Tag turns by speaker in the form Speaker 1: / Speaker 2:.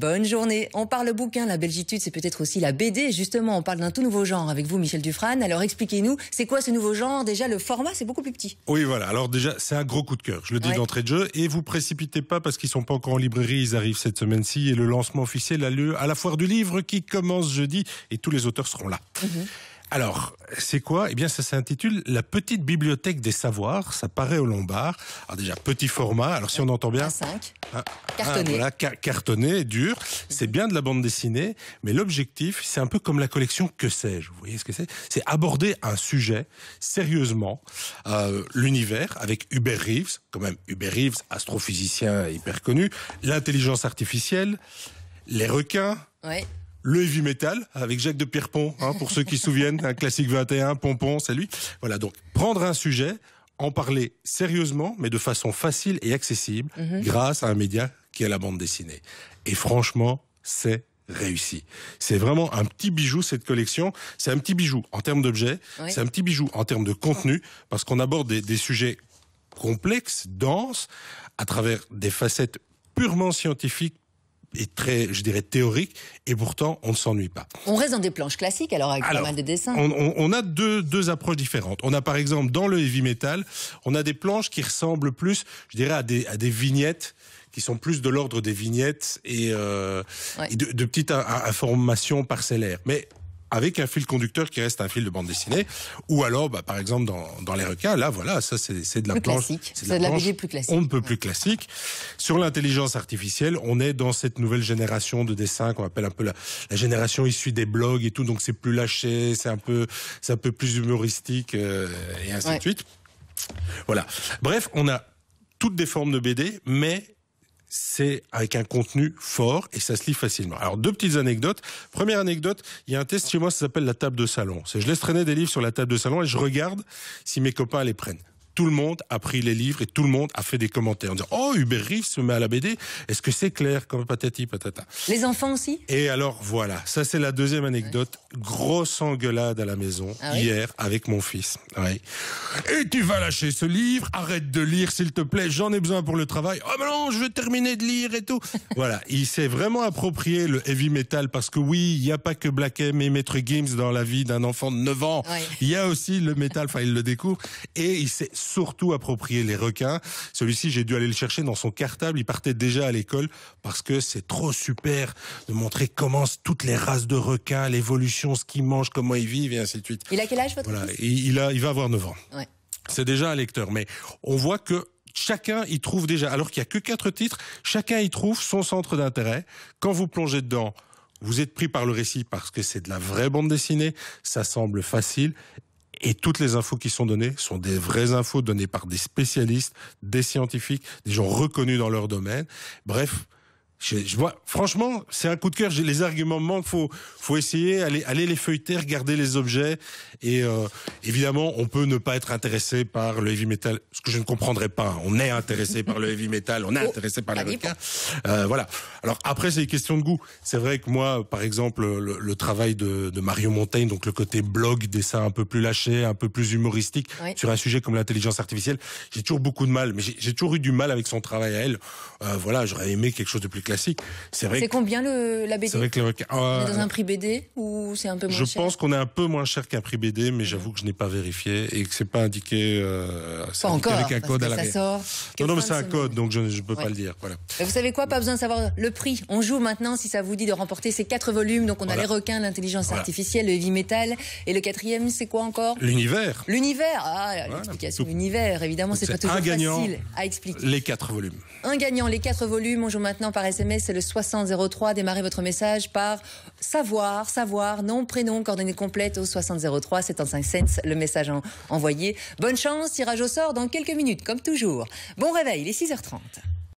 Speaker 1: bonne journée. On parle bouquin, la belgitude, c'est peut-être aussi la BD. Justement, on parle d'un tout nouveau genre avec vous, Michel Dufrane. Alors expliquez-nous, c'est quoi ce nouveau genre? Déjà, le format, c'est beaucoup plus petit.
Speaker 2: Oui, voilà. Alors déjà, c'est un gros coup de cœur. Je le dis d'entrée de jeu. Et vous précipitez pas parce qu'ils sont pas encore en librairie. Ils arrivent cette semaine-ci. Et le lancement officiel a lieu à la foire du livre qui commence jeudi. Et tous les auteurs seront là. Alors, c'est quoi? Eh bien, ça s'intitule La petite bibliothèque des savoirs. Ça paraît au Lombard. Alors déjà, petit format. Alors si on entend bien...
Speaker 1: A5. Cartonné.
Speaker 2: Voilà, cartonné, dur. C'est bien de la bande dessinée. Mais l'objectif, c'est un peu comme la collection Que sais-je. Vous voyez ce que c'est? C'est aborder un sujet sérieusement. L'univers avec Hubert Reeves. Quand même, Hubert Reeves, astrophysicien hyper connu. L'intelligence artificielle. Les requins.
Speaker 1: Ouais.
Speaker 2: Le heavy metal avec Jacques de Pierrepont, pour ceux qui se souviennent, un classique 21, Pompon, c'est lui. Voilà, donc prendre un sujet, en parler sérieusement, mais de façon facile et accessible, grâce à un média qui est la bande dessinée. Et franchement, c'est réussi. C'est vraiment un petit bijou, cette collection. C'est un petit bijou en termes d'objets, c'est un petit bijou en termes de contenu, parce qu'on aborde des sujets complexes, denses, à travers des facettes purement scientifiques, et très, je dirais, théorique, et pourtant, on ne s'ennuie pas.
Speaker 1: On reste dans des planches classiques, alors avec pas mal de dessins.
Speaker 2: On a deux approches différentes. On a par exemple, dans le heavy metal, on a des planches qui ressemblent plus, je dirais, à des vignettes, qui sont plus de l'ordre des vignettes et de petites informations parcellaires. Mais avec un fil conducteur qui reste un fil de bande dessinée, ou alors, par exemple, dans les requins, là, voilà, ça, c'est de la planche.
Speaker 1: C'est de la BD plus classique.
Speaker 2: On ne peut plus classique. Sur l'intelligence artificielle, on est dans cette nouvelle génération de dessins qu'on appelle un peu la génération issue des blogs et tout, donc c'est plus lâché, c'est un peu plus humoristique, et ainsi de suite. Voilà. Bref, on a toutes des formes de BD, mais c'est avec un contenu fort et ça se lit facilement. Alors, deux petites anecdotes. Première anecdote, il y a un test chez moi, ça s'appelle la table de salon. Je laisse traîner des livres sur la table de salon et je regarde si mes copains les prennent. Tout le monde a pris les livres et tout le monde a fait des commentaires en disant « Oh, Hubert Reeves se met à la BD, est-ce que c'est clair comme patati patata ?»
Speaker 1: Les enfants aussi?
Speaker 2: Et alors voilà, ça c'est la deuxième anecdote. Grosse engueulade à la maison hier avec mon fils. Et tu vas lâcher ce livre, arrête de lire s'il te plaît, j'en ai besoin pour le travail. Oh mais non, je vais terminer de lire et tout. Voilà, il s'est vraiment approprié le heavy metal parce que oui, il n'y a pas que Black M et Maître Gims dans la vie d'un enfant de 9 ans. Il y a aussi le métal, enfin il le découvre. Et il s'est surtout approprié les requins. Celui-ci, j'ai dû aller le chercher dans son cartable. Il partait déjà à l'école parce que c'est trop super de montrer comment toutes les races de requins, l'évolution, ce qu'ils mangent, comment ils vivent et ainsi de suite.
Speaker 1: Il a quel âge votre fils?
Speaker 2: Il va avoir 9 ans. C'est déjà un lecteur, mais on voit que chacun y trouve déjà, alors qu'il n'y a que 4 titres, chacun y trouve son centre d'intérêt. Quand vous plongez dedans, vous êtes pris par le récit parce que c'est de la vraie bande dessinée, ça semble facile. Et toutes les infos qui sont données sont des vraies infos données par des spécialistes, des scientifiques, des gens reconnus dans leur domaine. Bref, je vois, franchement, c'est un coup de cœur. J'ai les arguments manquent. Faut essayer, aller les feuilleter, regarder les objets. Et évidemment, on peut ne pas être intéressé par le heavy metal, ce que je ne comprendrais pas. On est intéressé par le heavy metal, on est intéressé par les requins. Voilà. Alors après, c'est une question de goût. C'est vrai que moi, par exemple, le travail de Mario Montaigne, donc le côté blog, dessin un peu plus lâché, un peu plus humoristique, sur un sujet comme l'intelligence artificielle, j'ai toujours beaucoup de mal. Mais j'ai toujours eu du mal avec son travail à elle. Voilà, j'aurais aimé quelque chose de plus classique. C'est vrai.
Speaker 1: C'est combien la BD?
Speaker 2: C'est vrai que les requins.
Speaker 1: On est dans un prix BD ou c'est un peu moins cher?
Speaker 2: Je pense qu'on est un peu moins cher qu'un prix BD, mais j'avoue que je n'ai pas vérifié et que c'est pas indiqué.
Speaker 1: Pas encore,
Speaker 2: avec un code à
Speaker 1: ça
Speaker 2: l'arrière.
Speaker 1: sort.
Speaker 2: Non, mais c'est un code, donc je ne peux pas le dire. Voilà.
Speaker 1: Vous savez quoi? Pas besoin de savoir le prix. On joue maintenant si ça vous dit de remporter ces 4 volumes. Donc on a les requins, l'intelligence artificielle, le heavy metal et le 4e, c'est quoi encore?
Speaker 2: L'univers.
Speaker 1: L'univers. L'explication de l'univers. Évidemment, c'est pas toujours facile à expliquer.
Speaker 2: Les 4 volumes.
Speaker 1: Un gagnant, les 4 volumes. On joue maintenant par SMS. C'est le 6003. Démarrez votre message par savoir, nom, prénom, coordonnées complètes au 6003, 75 cents, le message envoyé. Bonne chance, tirage au sort dans quelques minutes, comme toujours. Bon réveil, il est 6h30.